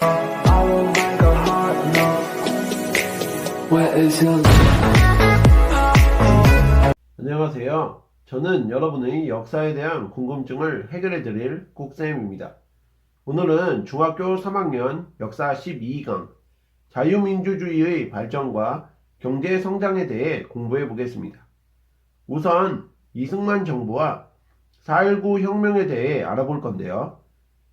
I will make a hot note. Where is your 안녕하세요. 저는 여러분의 역사에 대한 궁금증을 해결해 드릴 국쌤입니다. 오늘은 중학교 3학년 역사 12강 자유민주주의의 발전과 경제 성장에 대해 공부해 보겠습니다. 우선 이승만 정부와 4.19 혁명에 대해 알아볼 건데요.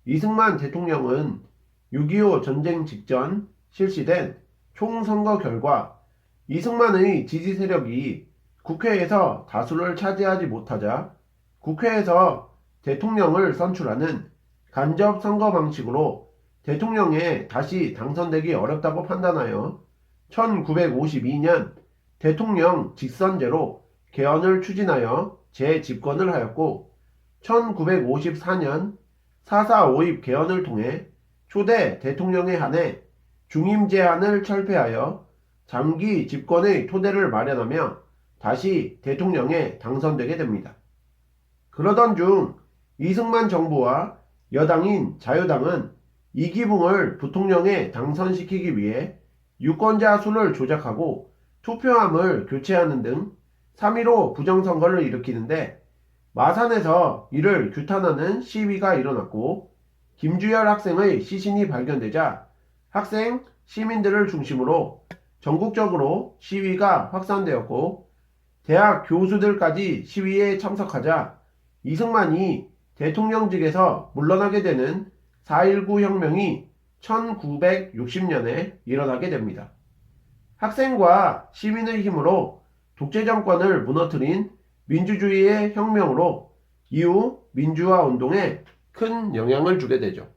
이승만 대통령은 6.25 전쟁 직전 실시된 총선거 결과 이승만의 지지 세력이 국회에서 다수를 차지하지 못하자 국회에서 대통령을 선출하는 간접 선거 방식으로 대통령에 다시 당선되기 어렵다고 판단하여 1952년 대통령 직선제로 개헌을 추진하여 재집권을 하였고 1954년 4.4 5.입 개헌을 통해 초대 대통령에 한해 중임 제한을 철폐하여 장기 집권의 토대를 마련하며 다시 대통령에 당선되게 됩니다. 그러던 중 이승만 정부와 여당인 자유당은 이기붕을 부통령에 당선시키기 위해 유권자 수를 조작하고 투표함을 교체하는 등 3.15 부정선거를 일으키는데 마산에서 이를 규탄하는 시위가 일어났고 김주열 학생의 시신이 발견되자 학생, 시민들을 중심으로 전국적으로 시위가 확산되었고 대학 교수들까지 시위에 참석하자 이승만이 대통령직에서 물러나게 되는 4.19 혁명이 1960년에 일어나게 됩니다. 학생과 시민의 힘으로 독재정권을 무너뜨린 민주주의의 혁명으로 이후 민주화 운동에 큰 영향을 주게 되죠.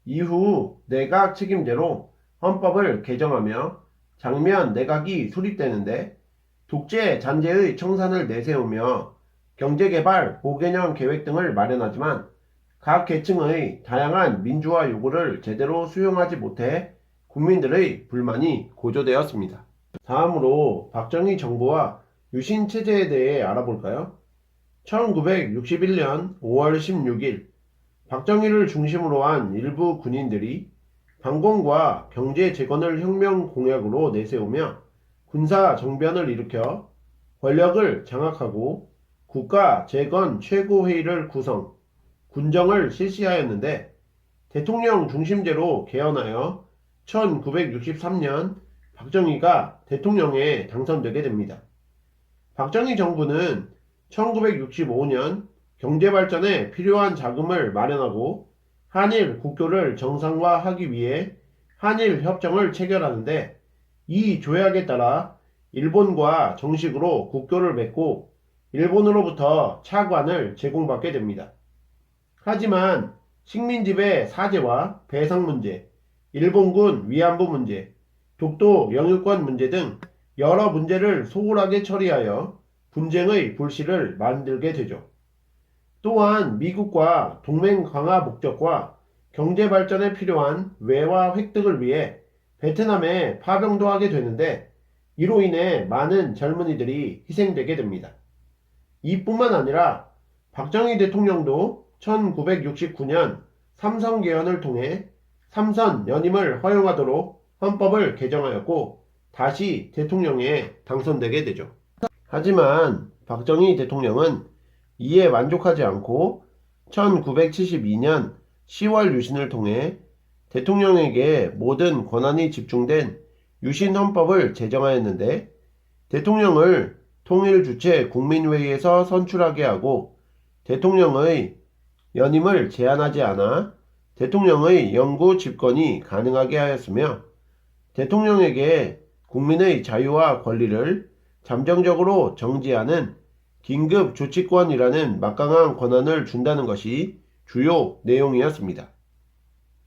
이후 내각 책임제로 헌법을 개정하며 장면 내각이 수립되는데 독재 잔재의 청산을 내세우며 경제개발 5개년 계획 등을 마련하지만 각 계층의 다양한 민주화 요구를 제대로 수용하지 못해 국민들의 불만이 고조되었습니다. 다음으로 박정희 정부와 유신 체제에 대해 알아볼까요? 1961년 5월 16일 박정희를 중심으로 한 일부 군인들이 반공과 경제 재건을 혁명 공약으로 내세우며 군사 정변을 일으켜 권력을 장악하고 국가 재건 최고회의를 구성, 군정을 실시하였는데 대통령 중심제로 개헌하여 1963년 박정희가 대통령에 당선되게 됩니다. 박정희 정부는 1965년 경제발전에 필요한 자금을 마련하고 한일 국교를 정상화하기 위해 한일 협정을 체결하는데 이 조약에 따라 일본과 정식으로 국교를 맺고 일본으로부터 차관을 제공받게 됩니다. 하지만 식민지배 사죄와 배상 문제, 일본군 위안부 문제, 독도 영유권 문제 등 여러 문제를 소홀하게 처리하여 분쟁의 불씨를 만들게 되죠. 또한 미국과 동맹 강화 목적과 경제 발전에 필요한 외화 획득을 위해 베트남에 파병도 하게 되는데 이로 인해 많은 젊은이들이 희생되게 됩니다. 이뿐만 아니라 박정희 대통령도 1969년 삼선 개헌을 통해 삼선 연임을 허용하도록 헌법을 개정하였고 다시 대통령에 당선되게 되죠. 하지만 박정희 대통령은 이에 만족하지 않고 1972년 10월 유신을 통해 대통령에게 모든 권한이 집중된 유신헌법을 제정하였는데 대통령을 통일주체 국민회의에서 선출하게 하고 대통령의 연임을 제한하지 않아 대통령의 영구 집권이 가능하게 하였으며 대통령에게 국민의 자유와 권리를 잠정적으로 정지하는 긴급조치권이라는 막강한 권한을 준다는 것이 주요 내용이었습니다.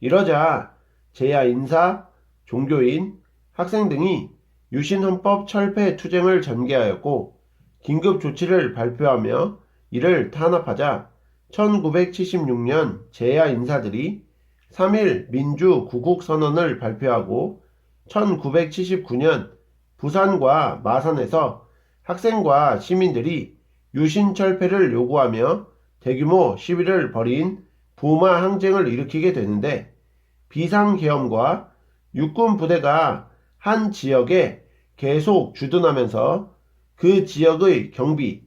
이러자 제야 인사, 종교인, 학생 등이 유신헌법 철폐 투쟁을 전개하였고 긴급조치를 발표하며 이를 탄압하자 1976년 제야 인사들이 3.1 민주구국선언을 발표하고 1979년 부산과 마산에서 학생과 시민들이 유신철폐를 요구하며 대규모 시위를 벌인 부마 항쟁을 일으키게 되는데 비상계엄과 육군 부대가 한 지역에 계속 주둔하면서 그 지역의 경비,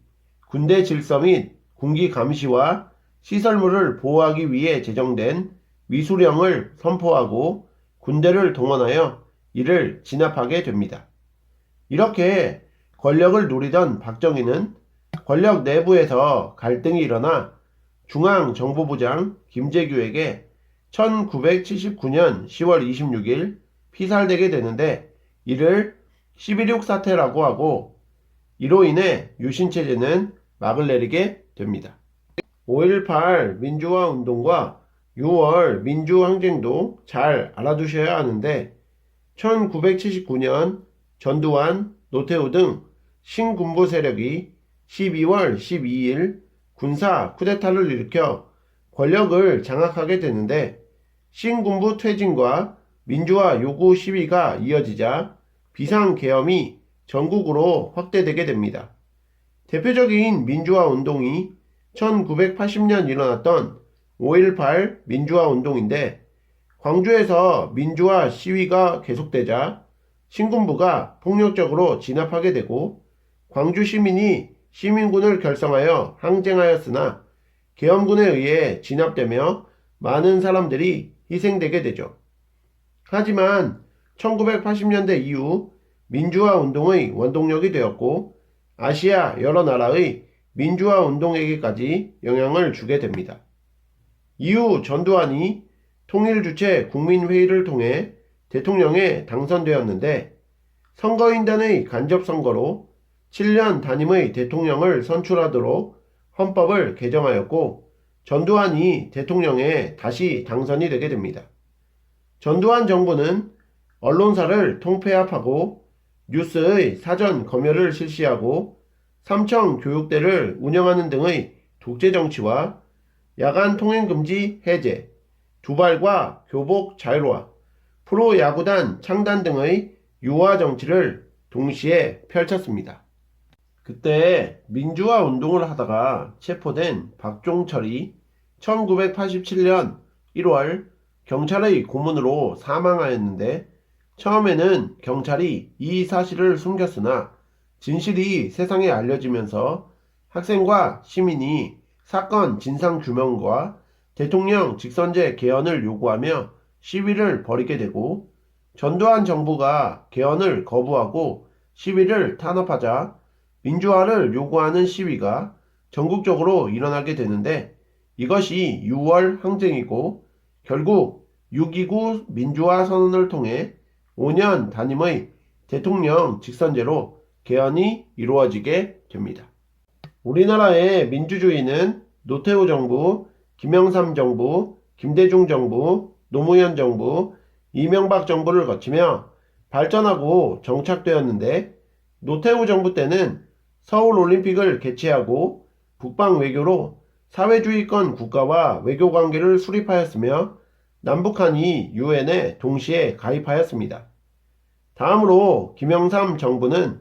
군대 질서 및 군기 감시와 시설물을 보호하기 위해 제정된 위수령을 선포하고 군대를 동원하여 이를 진압하게 됩니다. 이렇게 권력을 누리던 박정희는 권력 내부에서 갈등이 일어나 중앙정보부장 김재규에게 1979년 10월 26일 피살되게 되는데 이를 11.6 사태라고 하고 이로 인해 유신체제는 막을 내리게 됩니다. 5.18 민주화 운동과 6월 민주항쟁도 잘 알아두셔야 하는데 1979년 전두환, 노태우 등 신군부 세력이 12월 12일 군사 쿠데타를 일으켜 권력을 장악하게 되는데 신군부 퇴진과 민주화 요구 시위가 이어지자 비상계엄이 전국으로 확대되게 됩니다. 대표적인 민주화 운동이 1980년 일어났던 5.18 민주화 운동인데 광주에서 민주화 시위가 계속되자 신군부가 폭력적으로 진압하게 되고 광주 시민이 시민군을 결성하여 항쟁하였으나 계엄군에 의해 진압되며 많은 사람들이 희생되게 되죠. 하지만 1980년대 이후 민주화 운동의 원동력이 되었고 아시아 여러 나라의 민주화 운동에게까지 영향을 주게 됩니다. 이후 전두환이 통일주체 국민회의를 통해 대통령에 당선되었는데 선거인단의 간접선거로 7년 단임의 대통령을 선출하도록 헌법을 개정하였고 전두환이 대통령에 다시 당선이 되게 됩니다. 전두환 정부는 언론사를 통폐합하고 뉴스의 사전 검열을 실시하고 삼청 교육대를 운영하는 등의 독재 정치와 야간 통행금지 해제, 두발과 교복 자율화, 프로야구단 창단 등의 유화 정치를 동시에 펼쳤습니다. 그때 민주화 운동을 하다가 체포된 박종철이 1987년 1월 경찰의 고문으로 사망하였는데 처음에는 경찰이 이 사실을 숨겼으나 진실이 세상에 알려지면서 학생과 시민이 사건 진상규명과 대통령 직선제 개헌을 요구하며 시위를 벌이게 되고 전두환 정부가 개헌을 거부하고 시위를 탄압하자 민주화를 요구하는 시위가 전국적으로 일어나게 되는데 이것이 6월 항쟁이고 결국 6.29 민주화 선언을 통해 5년 단임의 대통령 직선제로 개헌이 이루어지게 됩니다. 우리나라의 민주주의는 노태우 정부, 김영삼 정부, 김대중 정부, 노무현 정부, 이명박 정부를 거치며 발전하고 정착되었는데 노태우 정부 때는 서울올림픽을 개최하고 북방 외교로 사회주의권 국가와 외교관계를 수립하였으며 남북한이 유엔에 동시에 가입하였습니다. 다음으로 김영삼 정부는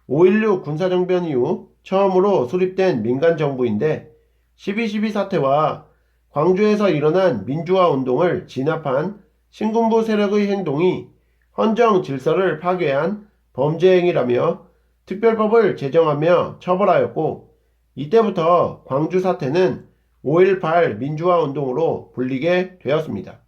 5.16 군사정변 이후 처음으로 수립된 민간정부인데 12.12 사태와 광주에서 일어난 민주화 운동을 진압한 신군부 세력의 행동이 헌정 질서를 파괴한 범죄 행위라며 특별법을 제정하며 처벌하였고 이때부터 광주 사태는 5.18 민주화 운동으로 불리게 되었습니다.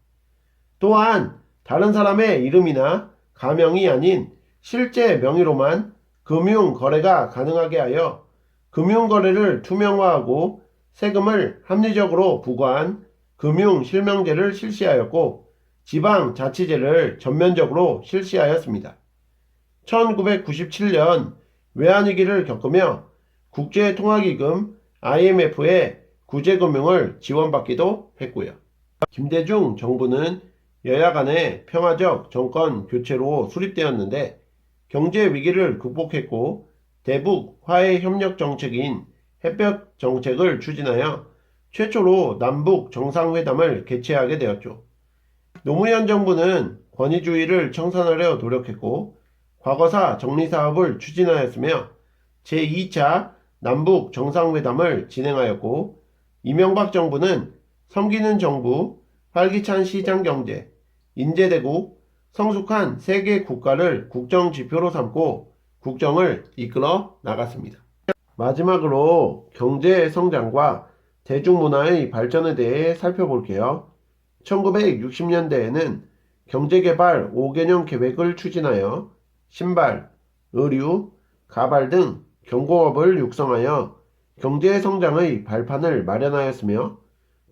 또한 다른 사람의 이름이나 가명이 아닌 실제 명의로만 금융거래가 가능하게 하여 금융거래를 투명화하고 세금을 합리적으로 부과한 금융실명제를 실시하였고 지방자치제를 전면적으로 실시하였습니다. 1997년 외환위기를 겪으며 국제통화기금 IMF의 구제금융을 지원받기도 했고요. 김대중 정부는 여야 간의 평화적 정권 교체로 수립되었는데 경제 위기를 극복했고 대북 화해 협력 정책인 햇볕 정책을 추진하여 최초로 남북 정상회담을 개최하게 되었죠. 노무현 정부는 권위주의를 청산하려 노력했고 과거사 정리사업을 추진하였으며 제2차 남북 정상회담을 진행하였고 이명박 정부는 섬기는 정부, 활기찬 시장경제, 인재대국, 성숙한 세계 국가를 국정 지표로 삼고 국정을 이끌어 나갔습니다. 마지막으로 경제 성장과 대중문화의 발전에 대해 살펴볼게요. 1960년대에는 경제개발 5개년 계획을 추진하여 신발, 의류, 가발 등 경공업을 육성하여 경제성장의 발판을 마련하였으며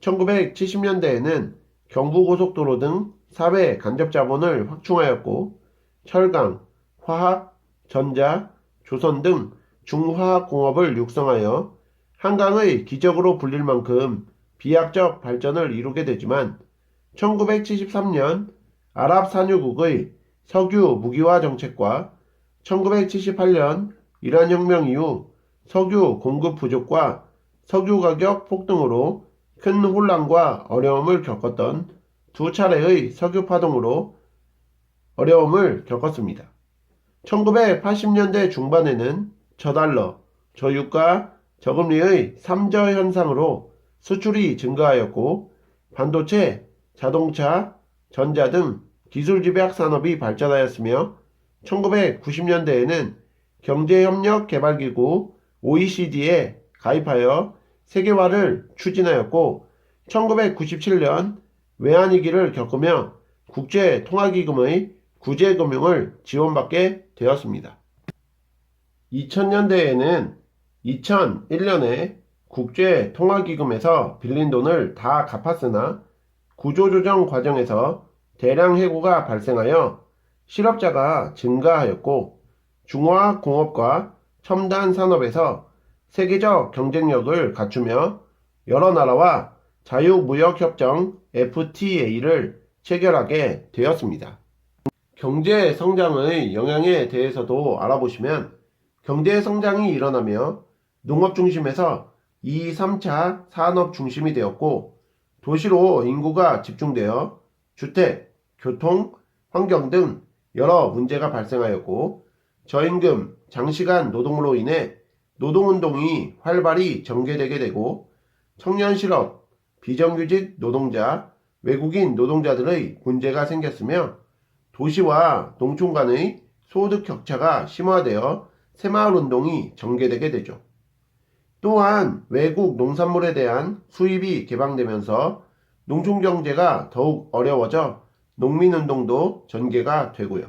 1970년대에는 경부고속도로 등 사회 간접자본을 확충하였고 철강, 화학, 전자, 조선 등 중화학공업을 육성하여 한강의 기적으로 불릴 만큼 비약적 발전을 이루게 되지만 1973년 아랍 산유국의 석유 무기화 정책과 1978년 이란 혁명 이후 석유 공급 부족과 석유 가격 폭등으로 큰 혼란과 어려움을 겪었던 두 차례의 석유 파동으로 어려움을 겪었습니다. 1980년대 중반에는 저달러, 저유가, 저금리의 3저 현상으로 수출이 증가하였고 반도체, 자동차, 전자 등 기술 집약 산업이 발전하였으며 1990년대에는 경제협력개발기구 OECD에 가입하여 세계화를 추진하였고 1997년 외환위기를 겪으며 국제통화기금의 구제금융을 지원받게 되었습니다. 2000년대에는 2001년에 국제통화기금에서 빌린 돈을 다 갚았으나 구조조정 과정에서 대량 해고가 발생하여 실업자가 증가하였고 중화공업과 첨단 산업에서 세계적 경쟁력을 갖추며 여러 나라와 자유무역협정 FTA를 체결하게 되었습니다. 경제 성장의 영향에 대해서도 알아보시면 경제 성장이 일어나며 농업 중심에서 2, 3차 산업 중심이 되었고 도시로 인구가 집중되어 주택, 교통, 환경 등 여러 문제가 발생하였고 저임금, 장시간 노동으로 인해 노동운동이 활발히 전개되게 되고 청년 실업, 비정규직 노동자, 외국인 노동자들의 문제가 생겼으며 도시와 농촌 간의 소득 격차가 심화되어 새마을 운동이 전개되게 되죠. 또한 외국 농산물에 대한 수입이 개방되면서 농촌 경제가 더욱 어려워져 농민운동도 전개가 되고요.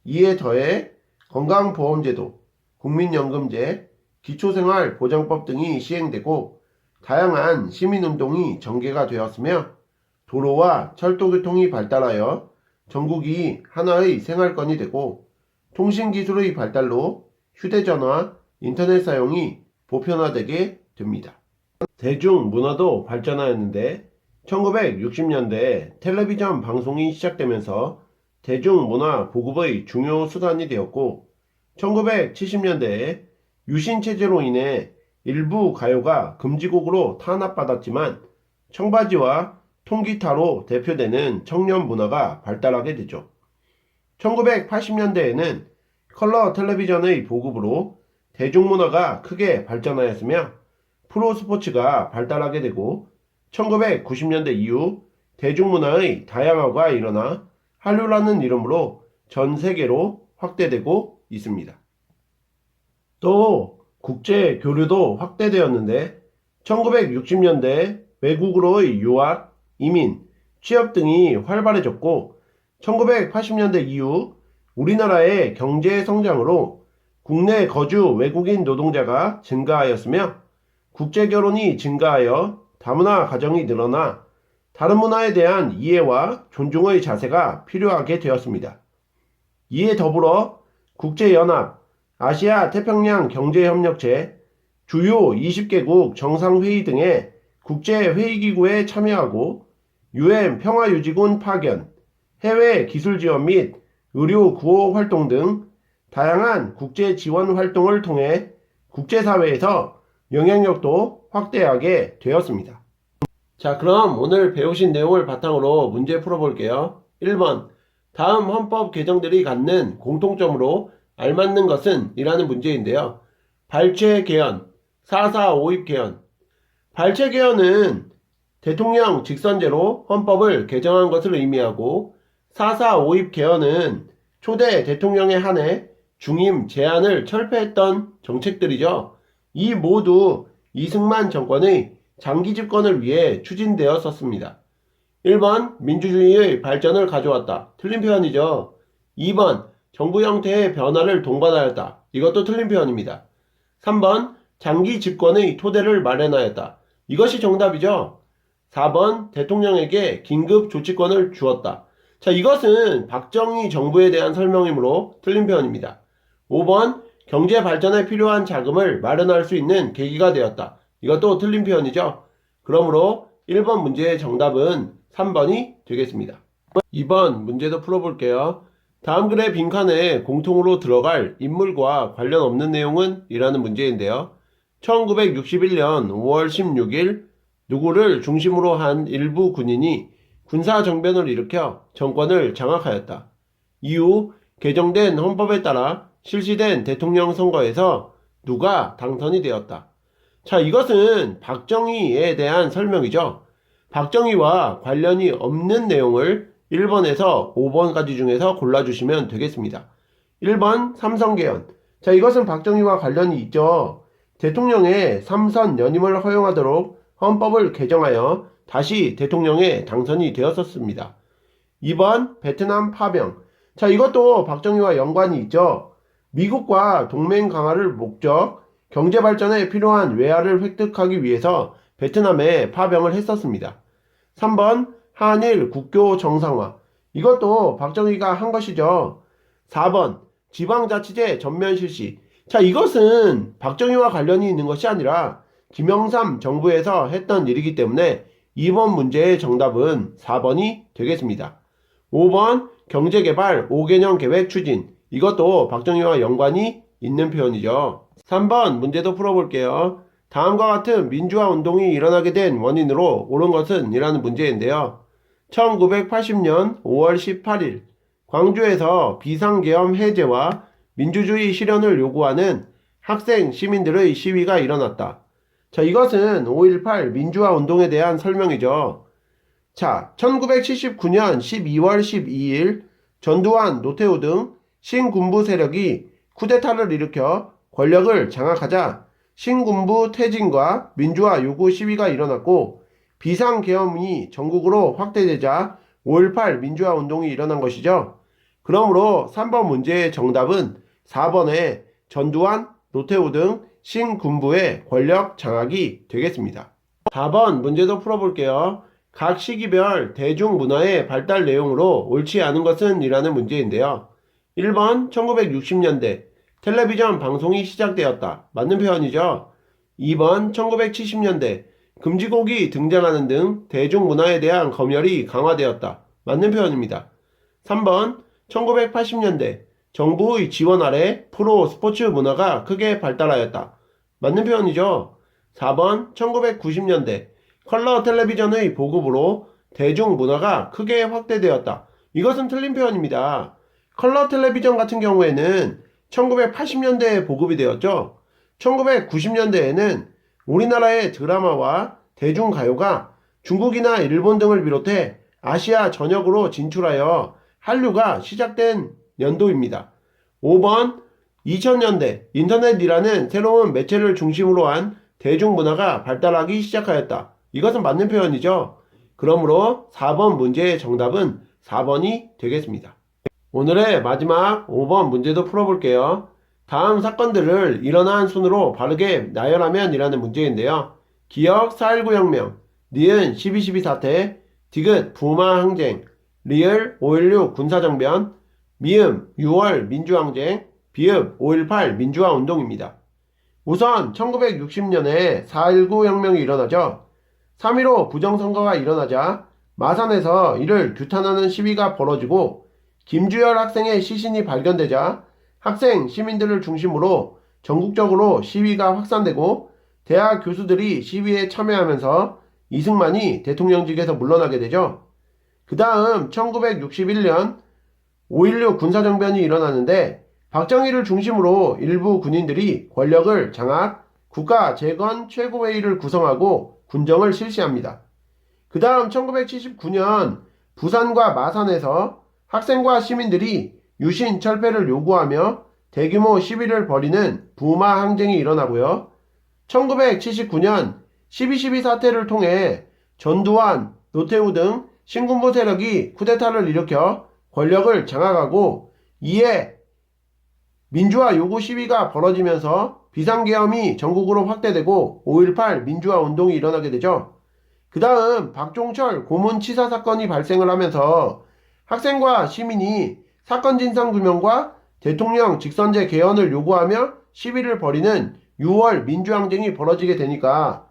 이에 더해 건강보험제도, 국민연금제, 기초생활보장법 등이 시행되고 다양한 시민운동이 전개가 되었으며 도로와 철도교통이 발달하여 전국이 하나의 생활권이 되고 통신기술의 발달로 휴대전화, 인터넷 사용이 보편화되게 됩니다. 대중문화도 발전하였는데 1960년대에 텔레비전 방송이 시작되면서 대중문화 보급의 중요 수단이 되었고 1970년대에 유신체제로 인해 일부 가요가 금지곡으로 탄압받았지만 청바지와 통기타로 대표되는 청년 문화가 발달하게 되죠. 1980년대에는 컬러 텔레비전의 보급으로 대중문화가 크게 발전하였으며 프로스포츠가 발달하게 되고 1990년대 이후 대중문화의 다양화가 일어나 한류라는 이름으로 전 세계로 확대되고 있습니다. 또 국제 교류도 확대되었는데 1960년대 외국으로의 유학, 이민, 취업 등이 활발해졌고 1980년대 이후 우리나라의 경제 성장으로 국내 거주 외국인 노동자가 증가하였으며 국제 결혼이 증가하여 다문화 가정이 늘어나 다른 문화에 대한 이해와 존중의 자세가 필요하게 되었습니다. 이에 더불어 국제연합, 아시아 태평양 경제협력체, 주요 20개국 정상회의 등의 국제회의기구에 참여하고 UN 평화유지군 파견, 해외 기술 지원 및 의료 구호 활동 등 다양한 국제 지원 활동을 통해 국제사회에서 영향력도 확대하게 되었습니다. 자, 그럼 오늘 배우신 내용을 바탕으로 문제 풀어볼게요. 1번, 다음 헌법 개정들이 갖는 공통점으로 알맞는 것은? 이라는 문제인데요. 발췌 개헌, 4.4 오입 개헌. 발췌 개헌은 대통령 직선제로 헌법을 개정한 것을 의미하고 4.4 5.입 개헌은 초대 대통령에 한해 중임 제안을 철폐했던 정책들이죠. 이 모두 이승만 정권의 장기 집권을 위해 추진되었었습니다. 1번 민주주의의 발전을 가져왔다. 틀린 표현이죠. 2번 정부 형태의 변화를 동반하였다. 이것도 틀린 표현입니다. 3번 장기 집권의 토대를 마련하였다. 이것이 정답이죠. 4번 대통령에게 긴급 조치권을 주었다. 자, 이것은 박정희 정부에 대한 설명이므로 틀린 표현입니다. 5번 경제 발전에 필요한 자금을 마련할 수 있는 계기가 되었다. 이것도 틀린 표현이죠. 그러므로 1번 문제의 정답은 3번이 되겠습니다. 2번 문제도 풀어볼게요. 다음 글의 빈칸에 공통으로 들어갈 인물과 관련 없는 내용은? 이라는 문제인데요. 1961년 5월 16일 누구를 중심으로 한 일부 군인이 군사정변을 일으켜 정권을 장악하였다. 이후 개정된 헌법에 따라 실시된 대통령 선거에서 누가 당선이 되었다. 자, 이것은 박정희에 대한 설명이죠. 박정희와 관련이 없는 내용을 1번에서 5번까지 중에서 골라주시면 되겠습니다. 1번 삼선개헌. 자, 이것은 박정희와 관련이 있죠. 대통령의 3선 연임을 허용하도록 헌법을 개정하여 다시 대통령에 당선이 되었었습니다. 2번 베트남 파병. 자, 이것도 박정희와 연관이 있죠. 미국과 동맹 강화를 목적 경제 발전에 필요한 외화를 획득하기 위해서 베트남에 파병을 했었습니다. 3번 한일 국교 정상화. 이것도 박정희가 한 것이죠. 4번 지방자치제 전면 실시. 자, 이것은 박정희와 관련이 있는 것이 아니라 김영삼 정부에서 했던 일이기 때문에 2번 문제의 정답은 4번이 되겠습니다. 5번 경제개발 5개년 계획 추진. 이것도 박정희와 연관이 있는 표현이죠. 3번 문제도 풀어볼게요. 다음과 같은 민주화 운동이 일어나게 된 원인으로 옳은 것은? 이라는 문제인데요. 1980년 5월 18일 광주에서 비상계엄 해제와 민주주의 실현을 요구하는 학생 시민들의 시위가 일어났다. 자, 이것은 5.18 민주화 운동에 대한 설명이죠. 자, 1979년 12월 12일 전두환, 노태우 등 신군부 세력이 쿠데타를 일으켜 권력을 장악하자 신군부 퇴진과 민주화 요구 시위가 일어났고 비상계엄이 전국으로 확대되자 5.18 민주화 운동이 일어난 것이죠. 그러므로 3번 문제의 정답은 4번의 전두환, 노태우 등 신군부의 권력 장악이 되겠습니다. 4번 문제도 풀어볼게요. 각 시기별 대중문화의 발달 내용으로 옳지 않은 것은? 이라는 문제인데요. 1번 1960년대 텔레비전 방송이 시작되었다. 맞는 표현이죠. 2번 1970년대 금지곡이 등장하는 등 대중문화에 대한 검열이 강화되었다. 맞는 표현입니다. 3번 1980년대 정부의 지원 아래 프로 스포츠 문화가 크게 발달하였다. 맞는 표현이죠. 4번 1990년대 컬러 텔레비전의 보급으로 대중문화가 크게 확대되었다. 이것은 틀린 표현입니다. 컬러 텔레비전 같은 경우에는 1980년대에 보급이 되었죠. 1990년대에는 우리나라의 드라마와 대중가요가 중국이나 일본 등을 비롯해 아시아 전역으로 진출하여 한류가 시작된 연도입니다. 5번 2000년대 인터넷이라는 새로운 매체를 중심으로 한 대중문화가 발달하기 시작하였다. 이것은 맞는 표현이죠. 그러므로 4번 문제의 정답은 4번이 되겠습니다. 오늘의 마지막 5번 문제도 풀어볼게요. 다음 사건들을 일어난 순으로 바르게 나열하면? 이라는 문제인데요. 기역 4.19 혁명, 니은 12.12 사태, 디귿 부마 항쟁, 리을 5.16 군사정변, 미음 6월 민주항쟁, 비읍 5.18 민주화 운동입니다. 우선 1960년에 4.19 혁명이 일어나죠. 3.15 부정선거가 일어나자 마산에서 이를 규탄하는 시위가 벌어지고 김주열 학생의 시신이 발견되자 학생, 시민들을 중심으로 전국적으로 시위가 확산되고 대학 교수들이 시위에 참여하면서 이승만이 대통령직에서 물러나게 되죠. 그 다음 1961년 5.16 군사정변이 일어나는데 박정희를 중심으로 일부 군인들이 권력을 장악, 국가재건 최고회의를 구성하고 군정을 실시합니다. 그 다음 1979년 부산과 마산에서 학생과 시민들이 유신 철폐를 요구하며 대규모 시위를 벌이는 부마 항쟁이 일어나고요. 1979년 12.12 사태를 통해 전두환, 노태우 등 신군부 세력이 쿠데타를 일으켜 권력을 장악하고 이에 민주화 요구 시위가 벌어지면서 비상계엄이 전국으로 확대되고 5.18 민주화 운동이 일어나게 되죠. 그 다음 박종철 고문치사 사건이 발생을 하면서 학생과 시민이 사건 진상규명과 대통령 직선제 개헌을 요구하며 시위를 벌이는 6월 민주항쟁이 벌어지게 되니까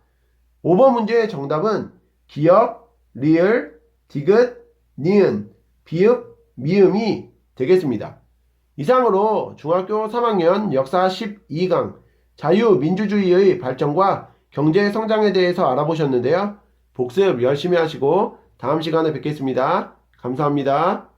5번 문제의 정답은 기역, 리을, 디귿, 니은, 비읍, 미음이 되겠습니다. 이상으로 중학교 3학년 역사 12강 자유민주주의의 발전과 경제 성장에 대해서 알아보셨는데요. 복습 열심히 하시고 다음 시간에 뵙겠습니다. 감사합니다.